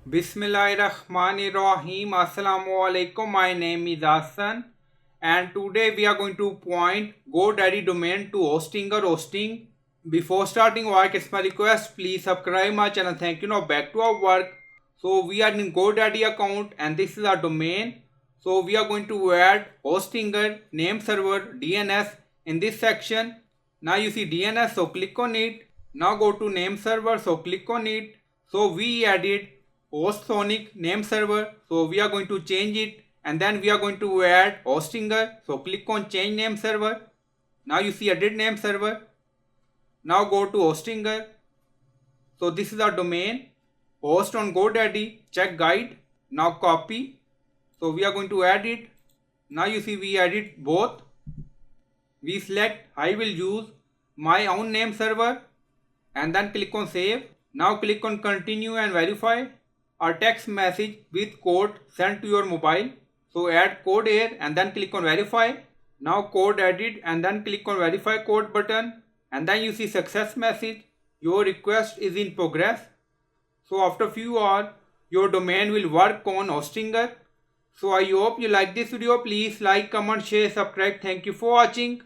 Bismillahirrahmanirrahim. Assalamu alaikum. My name is Hassan, and today we are going to point GoDaddy domain to hosting or hosting. Before starting work, it's my request. Please subscribe my channel. Thank you. Now back to our work. So we are in GoDaddy account, and this is our domain. So we are going to add hostinger, name server, DNS in this section. Now you see DNS, so click on it. Now go to name server, so click on it. So we added host sonic name server, so we are going to change it, and then we are going to add hostinger, so click on change name server. Now you see added name server. Now go to hostinger, so this is our domain, host on GoDaddy, check guide. Now copy, so we are going to add it. Now you see we added both. We select I will use my own name server and then click on save. Now click on continue and verify. A text message with code sent to your mobile. So add code here and then click on verify. Now code added and then click on verify code button, and then you see success message. Your request is in progress. So after few hours your domain will work on hostinger. So I hope you like this video. Please like, comment, share, subscribe. Thank you for watching.